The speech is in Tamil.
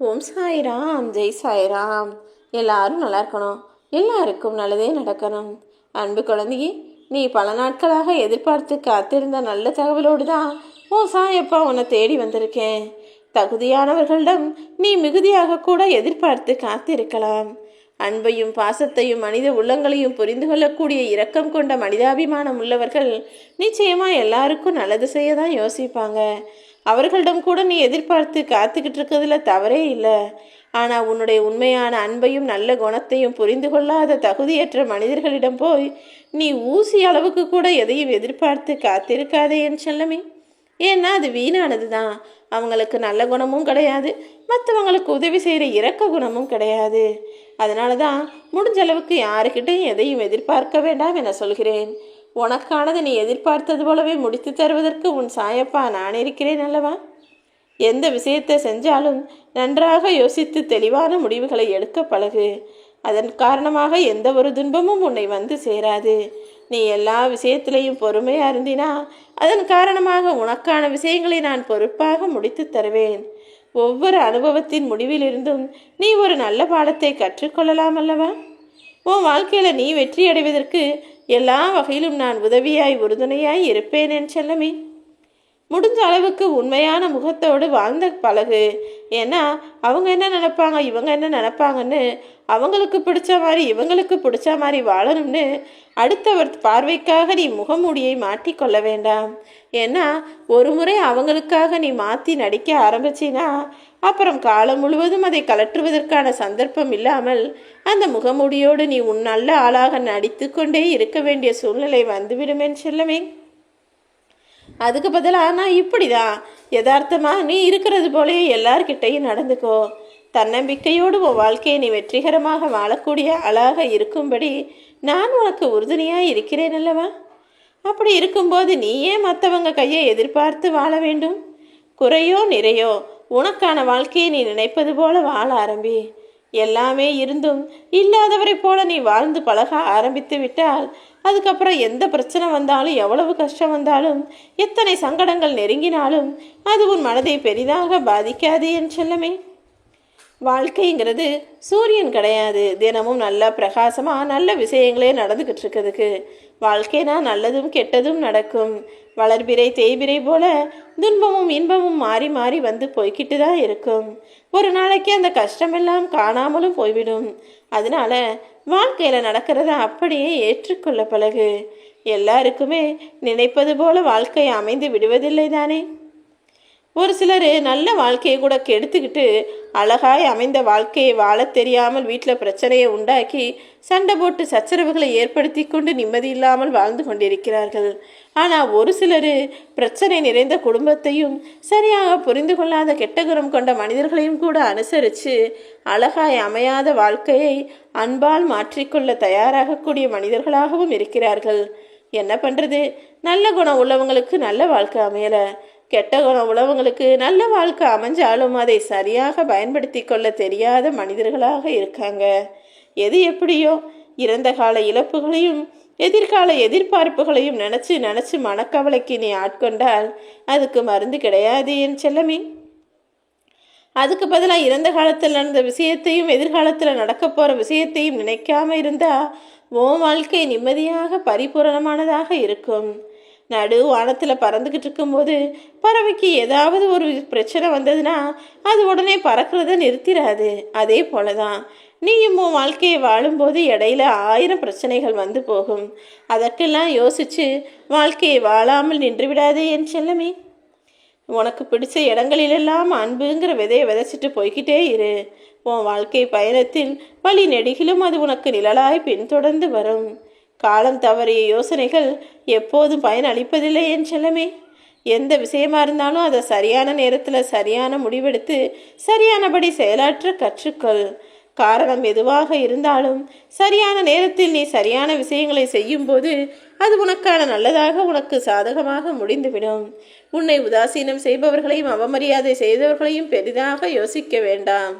ஓம் சாய்ராம், ஜெய் சாய்ராம். எல்லாரும் நல்லா இருக்கணும், எல்லாருக்கும் நல்லதே நடக்கணும். அன்பு குழந்தையே, நீ பல நாட்களாக எதிர்பார்த்து காத்திருந்த நல்ல தகவலோடு தான் ஓ சாயப்பா உன்னை தேடி வந்திருக்கேன். தகுதியானவர்களிடம் நீ மிகுதியாக கூட எதிர்பார்த்து காத்திருக்கலாம். அன்பையும் பாசத்தையும் மனித உள்ளங்களையும் புரிந்து கொள்ளக்கூடிய இரக்கம் கொண்ட மனிதாபிமானம் உள்ளவர்கள் நிச்சயமா எல்லாருக்கும் நல்லது செய்ய தான் யோசிப்பாங்க. அவர்களிடம் கூட நீ எதிர்பார்த்து காத்துக்கிட்டு இருக்கிறதுல தவறே இல்லை. ஆனால் உன்னுடைய உண்மையான அன்பையும் நல்ல குணத்தையும் புரிந்து கொள்ளாத தகுதியற்ற மனிதர்களிடம் போய் நீ ஊசி அளவுக்கு கூட எதையும் எதிர்பார்த்து காத்திருக்காதே என் செல்லமே. ஏன்னா அது வீணானது தான். அவங்களுக்கு நல்ல குணமும் கிடையாது, மற்றவங்களுக்கு உதவி செய்கிற இரக்க குணமும் கிடையாது. அதனால தான் முடிஞ்ச அளவுக்கு யாருக்கிட்டையும் எதையும் எதிர்பார்க்க வேண்டாம் என சொல்கிறேன். உனக்கானது நீ எதிர்பார்த்தது போலவே முடித்து தருவதற்கு உன் சாயப்பா நான் இருக்கிறேன் அல்லவா. எந்த விஷயத்தை செஞ்சாலும் நன்றாக யோசித்து தெளிவான முடிவுகளை எடுக்க பழகு. அதன் காரணமாக எந்த ஒரு துன்பமும் உன்னை வந்து சேராது. நீ எல்லா விஷயத்திலையும் பொறுமையாக இருந்தினா அதன் காரணமாக உனக்கான விஷயங்களை நான் பொறுப்பாக முடித்து தருவேன். ஒவ்வொரு அனுபவத்தின் முடிவிலிருந்தும் நீ ஒரு நல்ல பாடத்தை கற்றுக்கொள்ளலாம் அல்லவா. உன் வாழ்க்கையில் நீ வெற்றி அடைவதற்கு எல்லா வகையிலும் நான் உதவியாய் உறுதுணையாய் இருப்பேன் என் செல்லமே. முடிஞ்ச அளவுக்கு உண்மையான முகத்தோடு வாழ்ந்த பழகு. ஏன்னா அவங்க என்ன நினைப்பாங்க, இவங்க என்ன நினைப்பாங்கன்னு அவங்களுக்கு பிடிச்ச மாதிரி இவங்களுக்கு பிடிச்ச மாதிரி வாழணும்னு அடுத்தவர் பார்வைக்காக நீ முகமூடியை மாட்டிக்கொள்ள வேண்டாம். ஏன்னா ஒரு முறை அவங்களுக்காக நீ மாற்றி நடிக்க ஆரம்பிச்சினா அப்புறம் காலம் முழுவதும் அதை கலற்றுவதற்கான சந்தர்ப்பம் இல்லாமல் அந்த முகமூடியோடு நீ உன் நல்ல ஆளாக நடித்து கொண்டே இருக்க வேண்டிய சூழ்நிலை வந்துவிடுமேன்னு செல்லவே. அதுக்கு பதிலாக நான் இப்படிதான் யதார்த்தமாக நீ இருக்கிறது போலே எல்லார்கிட்டையும் நடந்துக்கோ. தன்னம்பிக்கையோடு உன் வாழ்க்கையை நீ வெற்றிகரமாக வாழக்கூடிய ஆளாக இருக்கும்படி நான் உனக்கு உறுதுணையாக இருக்கிறேன் அல்லவா. அப்படி இருக்கும்போது நீ ஏன் மற்றவங்க கையை எதிர்பார்த்து வாழ வேண்டும்? குறையோ நிறையோ உனக்கான வாழ்க்கையை நீ நினைப்பது போல வாழ ஆரம்பி. எல்லாமே இருந்தும் இல்லாதவரை போல நீ வாழ்ந்து பழக ஆரம்பித்து விட்டால் அதுக்கப்புறம் எந்த பிரச்சனை வந்தாலும் எவ்வளவு கஷ்டம் வந்தாலும் எத்தனை சங்கடங்கள் நெருங்கினாலும் அது உன் மனதை பெரிதாக பாதிக்காது என் செல்லமே. வாழ்க்கைங்கிறது சூரியன் கிடையாது. தினமும் நல்ல பிரகாசமாக நல்ல விஷயங்களே நடந்துக்கிட்டு இருக்கிறதுக்கு. வாழ்க்கைனா நல்லதும் கெட்டதும் நடக்கும். வளர்பிறை தேய்பிறை போல துன்பமும் இன்பமும் மாறி மாறி வந்து போய்கிட்டு தான் இருக்கும். ஒரு நாளைக்கு அந்த கஷ்டமெல்லாம் காணாமலும் போய்விடும். அதனால வாழ்க்கையில் நடக்கிறத அப்படியே ஏற்றுக்கொள்ள பழகு. எல்லாருக்குமே நினைப்பது போல வாழ்க்கை அமைந்து விடுவதில்லை தானே. ஒரு சிலர் நல்ல வாழ்க்கையை கூட கெடுத்துக்கிட்டு அழகாய் அமைந்த வாழ்க்கையை வாழ தெரியாமல் வீட்டில் பிரச்சனையை உண்டாக்கி சண்டை போட்டு சச்சரவுகளை ஏற்படுத்தி கொண்டு நிம்மதி இல்லாமல் வாழ்ந்து கொண்டிருக்கிறார்கள். ஆனால் ஒரு சிலர் பிரச்சனை நிறைந்த குடும்பத்தையும் சரியாக புரிந்து கொள்ளாத கெட்ட குணம் கொண்ட மனிதர்களையும் கூட அனுசரித்து அழகாய் அமையாத வாழ்க்கையை அன்பால் மாற்றிக்கொள்ள தயாராகக்கூடிய மனிதர்களாகவும் இருக்கிறார்கள். என்ன பண்ணுறது, நல்ல குணம் உள்ளவங்களுக்கு நல்ல வாழ்க்கை அமையலை, கெட்ட குணம் உள்ளவங்களுக்கு நல்ல வாழ்க்கை அமைஞ்சாலும் அதை சரியாக பயன்படுத்தி கொள்ள தெரியாத மனிதர்களாக இருக்காங்க. எது எப்படியோ இறந்த கால இழப்புகளையும் எதிர்கால எதிர்பார்ப்புகளையும் நினச்சி நினச்சி மனக்கவலைக்கு நீ ஆட்கொண்டால் அதுக்கு மருந்து கிடையாது என் செல்லமே. அதுக்கு பதிலாக இறந்த காலத்தில் நடந்த விஷயத்தையும் எதிர்காலத்தில் நடக்க போகிற விஷயத்தையும் நினைக்காம இருந்தால் உன் வாழ்க்கை நிம்மதியாக பரிபூரணமானதாக இருக்கும். நடு வானத்தில் பறந்துக்கிட்டு இருக்கும்போது பறவைக்கு ஏதாவது ஒரு பிரச்சனை வந்ததுன்னா அது உடனே பறக்கிறத நிறுத்திடாது. அதே போல தான் நீயும் உன் வாழ்க்கையை வாழும்போது இடையில 1000 பிரச்சனைகள் வந்து போகும். அதற்கெல்லாம் யோசித்து வாழ்க்கையை வாழாமல் நின்று விடாதே என் செல்லமே. உனக்கு பிடிச்ச இடங்களிலெல்லாம் அன்புங்கிற விதையை விதைச்சிட்டு போய்கிட்டே இரு. உன் வாழ்க்கை பயணத்தில் வழி நெடுகிலும் அது உனக்கு நிழலாய் பின்தொடர்ந்து வரும். காலம் தவறிய யோசனைகள் எப்போதும் பயன் அளிப்பதில்லை என் செல்லமே. எந்த விஷயமா இருந்தாலும் அதை சரியான நேரத்தில் சரியான முடிவெடுத்து சரியானபடி செயலாற்ற கற்றுக்கொள். காரணம் எதுவாக இருந்தாலும் சரியான நேரத்தில் நீ சரியான விஷயங்களை செய்யும்போது அது உனக்கான நல்லதாக உனக்கு சாதகமாக முடிந்துவிடும். உன்னை உதாசீனம் செய்பவர்களையும் அவமரியாதை செய்தவர்களையும் பெரிதாக யோசிக்க வேண்டாம்.